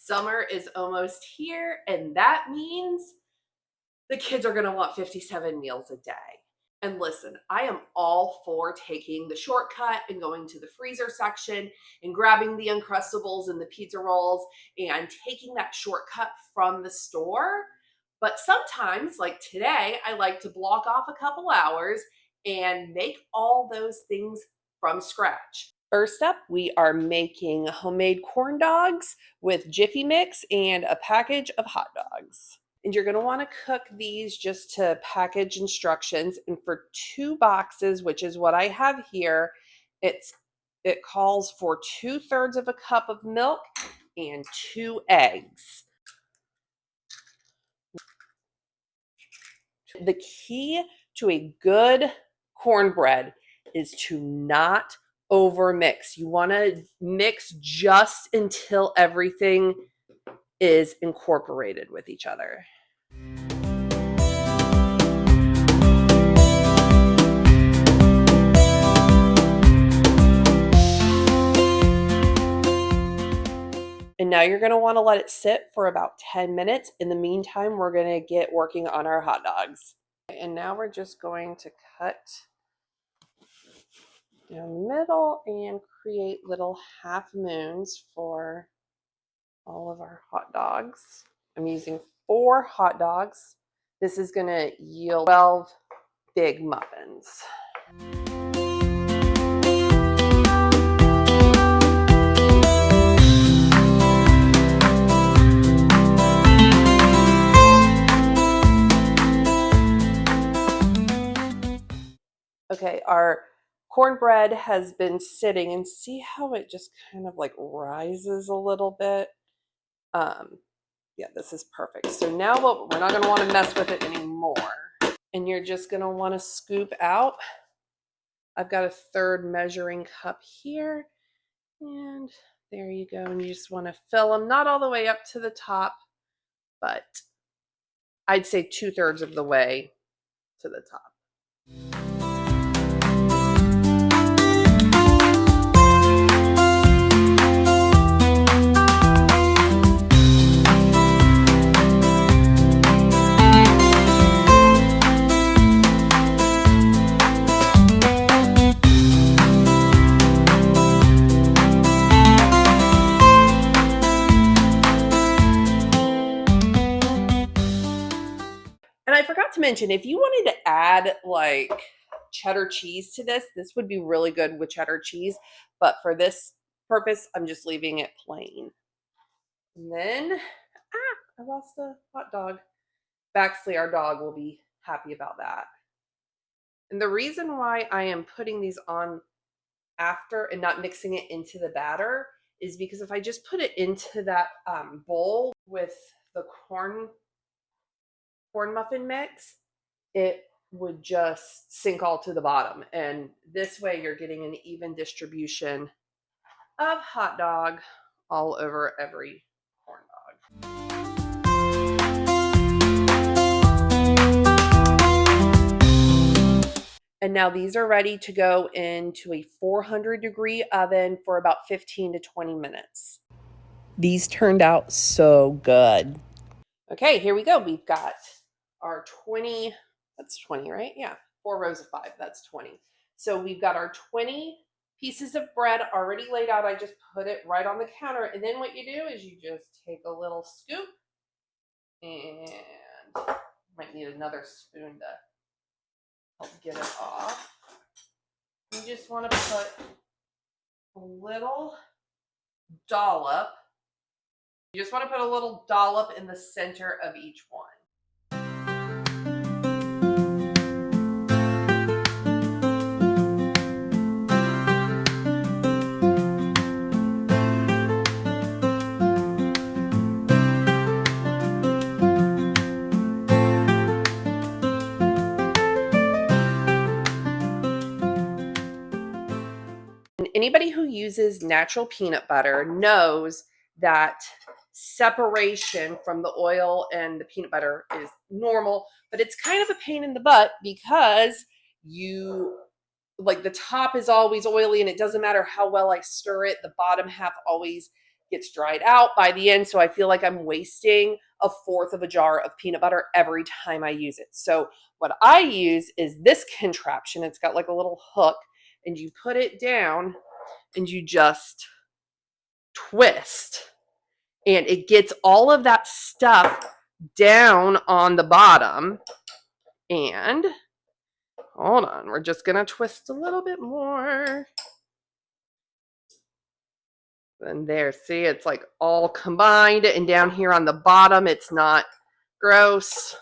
Summer is almost here, and that means the kids are gonna want 57 meals a day. And listen, I am all for taking the shortcut and going to the freezer section and grabbing the Uncrustables and the pizza rolls and taking that shortcut from the store. But sometimes, like today, I like to block off a couple hours and make all those things from scratch. First up, we are making homemade corn dogs with Jiffy Mix and a package of hot dogs. And you're going to want to cook these just to package instructions. And for 2 boxes, which is what I have here, it calls for 2/3 of a cup of milk and 2 eggs. The key to a good cornbread is to not over mix. You want to mix just until everything is incorporated with each other. And now you're going to want to let it sit for about 10 minutes. In the meantime, we're going to get working on our hot dogs. And now we're just going to cut down the middle and create little half moons for all of our hot dogs. I'm using 4 hot dogs. This is going to yield 12 big muffins. Okay, our cornbread has been sitting, and see how it just kind of like rises a little bit. Yeah, this is perfect. So now we're not going to want to mess with it anymore. And you're just going to want to scoop out. I've got a 1/3 measuring cup here. And there you go. And you just want to fill them, not all the way up to the top, but I'd say 2/3 of the way to the top. And I forgot to mention, if you wanted to add like cheddar cheese to this, this would be really good with cheddar cheese. But for this purpose, I'm just leaving it plain. And then, I lost a hot dog. Baxley, our dog, will be happy about that. And the reason why I am putting these on after and not mixing it into the batter is because if I just put it into that bowl with the corn muffin mix, it would just sink all to the bottom. And this way you're getting an even distribution of hot dog all over every corn dog. And now these are ready to go into a 400-degree oven for about 15 to 20 minutes. These turned out so good. Okay, here we go. We've got our 20, that's 20, right? Yeah, 4 rows of 5, that's 20. So we've got our 20 pieces of bread already laid out. I just put it right on the counter. And then what you do is you just take a little scoop, and might need another spoon to help get it off. You just want to put a little dollop. You just want to put a little dollop in the center of each one. And anybody who uses natural peanut butter knows that separation from the oil and the peanut butter is normal, but it's kind of a pain in the butt because the top is always oily, and it doesn't matter how well I stir it, the bottom half always gets dried out by the end. So I feel like I'm wasting a fourth of a jar of peanut butter every time I use it. So what I use is this contraption. It's got like a little hook, and you put it down and you just twist, and it gets all of that stuff down on the bottom. And hold on, we're just gonna twist a little bit more. And there, see, it's like all combined, and down here on the bottom, it's not gross.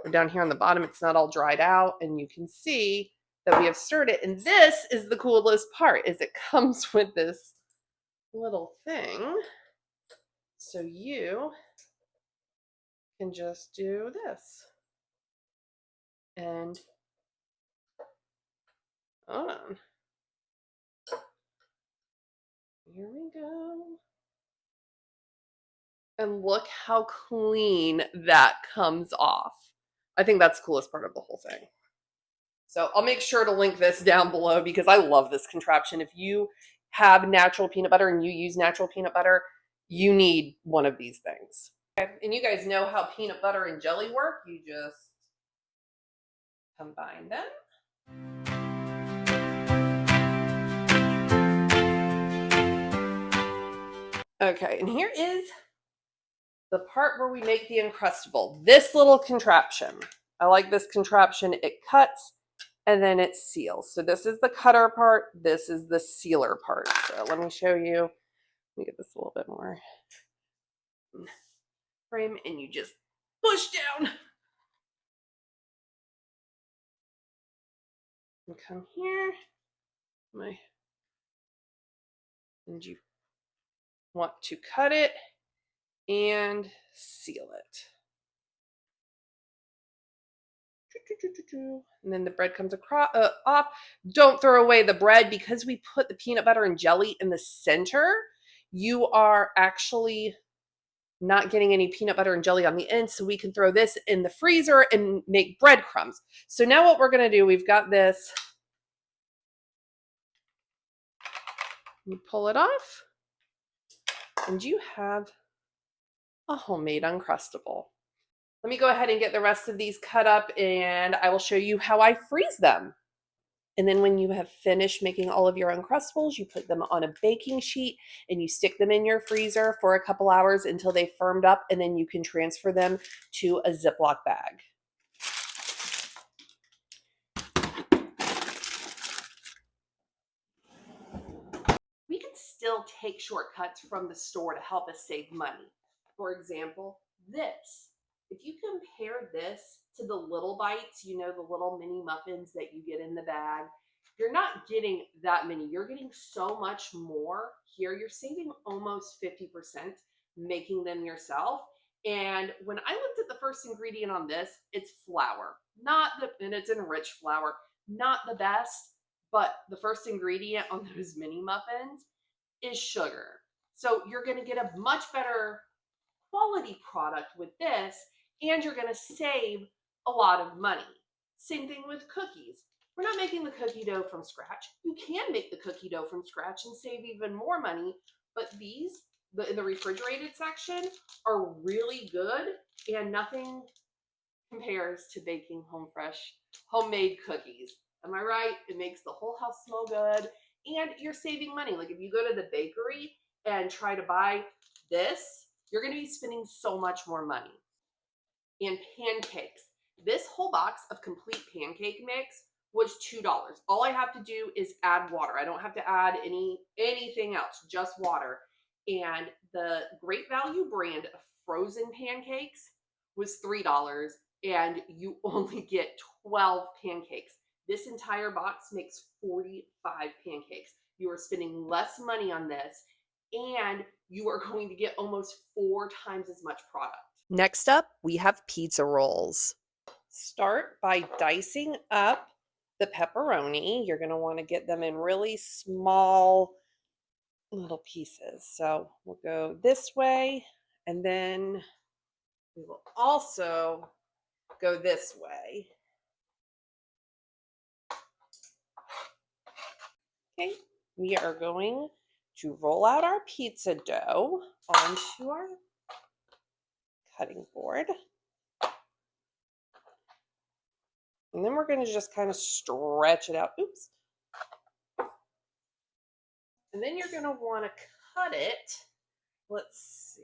Or down here on the bottom, it's not all dried out, and you can see that we have stirred it. And this is the coolest part, is it comes with this little thing. So you can just do this. And hold on. Here we go. And look how clean that comes off. I think that's the coolest part of the whole thing. So I'll make sure to link this down below because I love this contraption. If you have natural peanut butter and you use natural peanut butter, you need one of these things. Okay. And you guys know how peanut butter and jelly work. You just combine them. Okay, and here is the part where we make the Uncrustable. This little contraption. I like this contraption. It cuts and then it seals. So this is the cutter part. This is the sealer part. So let me show you. Let me get this a little bit more frame, and you just push down. And come here. And you want to cut it and seal it. And then the bread comes across off. Don't throw away the bread because we put the peanut butter and jelly in the center. You are actually not getting any peanut butter and jelly on the end, so we can throw this in the freezer and make breadcrumbs. So now what we're going to do, we've got this. You pull it off, and you have a homemade Uncrustable. Let me go ahead and get the rest of these cut up, and I will show you how I freeze them. And then when you have finished making all of your Uncrustables, you put them on a baking sheet and you stick them in your freezer for a couple hours until they firmed up, and then you can transfer them to a Ziploc bag. We can still take shortcuts from the store to help us save money. For example, this. If you compare this to the little bites, you know, the little mini muffins that you get in the bag, you're not getting that many. You're getting so much more here. You're saving almost 50% making them yourself. And when I looked at the first ingredient on this, it's flour. And it's enriched flour. Not the best, but the first ingredient on those mini muffins is sugar. So you're going to get a much better quality product with this, and you're going to save a lot of money. Same thing with cookies. We're not making the cookie dough from scratch. You can make the cookie dough from scratch and save even more money, but these, in the refrigerated section, are really good, and nothing compares to baking homemade cookies. Am I right? It makes the whole house smell good, and you're saving money. Like if you go to the bakery and try to buy this, you're going to be spending so much more money. And pancakes. This whole box of complete pancake mix was $2. All I have to do is add water. I don't have to add anything else, just water. And the Great Value brand of frozen pancakes was $3, and you only get 12 pancakes. This entire box makes 45 pancakes. You are spending less money on this, and you are going to get almost 4 times as much product. Next up, we have pizza rolls. Start by dicing up the pepperoni. You're going to want to get them in really small little pieces. So we'll go this way, and then we will also go this way. Okay, we are going to roll out our pizza dough onto our cutting board. And then we're going to just kind of stretch it out. Oops. And then you're going to want to cut it. Let's see.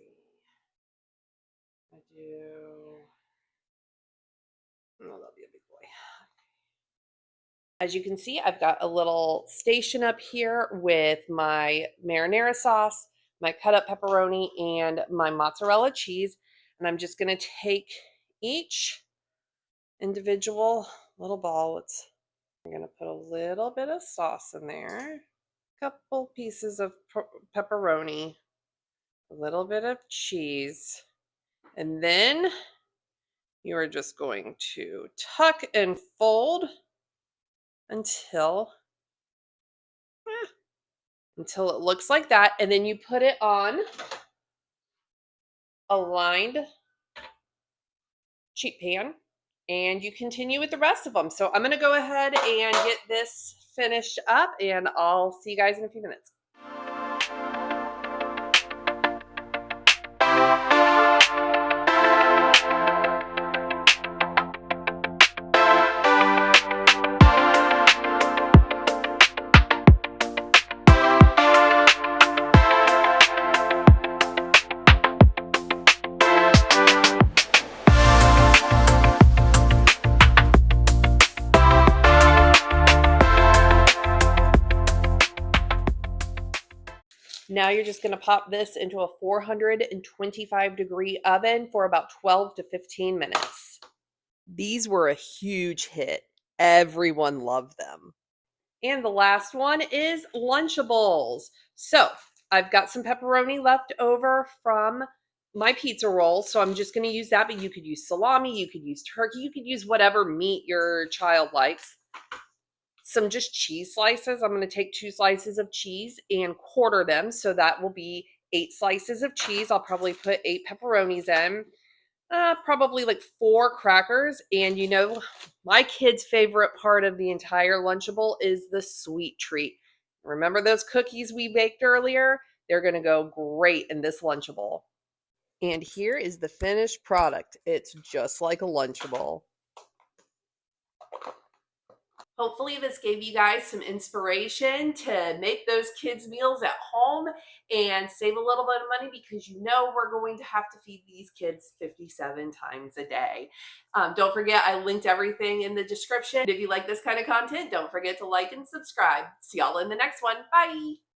Oh, that'll be a big boy. As you can see, I've got a little station up here with my marinara sauce, my cut up pepperoni, and my mozzarella cheese. And I'm just going to take each individual little ball. I'm going to put a little bit of sauce in there, a couple pieces of pepperoni, a little bit of cheese, and then you are just going to tuck and fold until it looks like that, and then you put it on a lined sheet pan, and you continue with the rest of them. So I'm going to go ahead and get this finished up, and I'll see you guys in a few minutes. Now you're just going to pop this into a 425-degree oven for about 12 to 15 minutes. These were a huge hit. Everyone loved them. And the last one is Lunchables. So I've got some pepperoni left over from my pizza roll, so I'm just going to use that, but you could use salami, you could use turkey, you could use whatever meat your child likes. Some just cheese slices. I'm going to take 2 slices of cheese and quarter them. So that will be 8 slices of cheese. I'll probably put 8 pepperonis in, probably like 4 crackers. And you know, my kid's favorite part of the entire Lunchable is the sweet treat. Remember those cookies we baked earlier? They're going to go great in this Lunchable. And here is the finished product. It's just like a Lunchable. Hopefully this gave you guys some inspiration to make those kids' meals at home and save a little bit of money, because you know we're going to have to feed these kids 57 times a day. Don't forget, I linked everything in the description. If you like this kind of content, don't forget to like and subscribe. See y'all in the next one. Bye.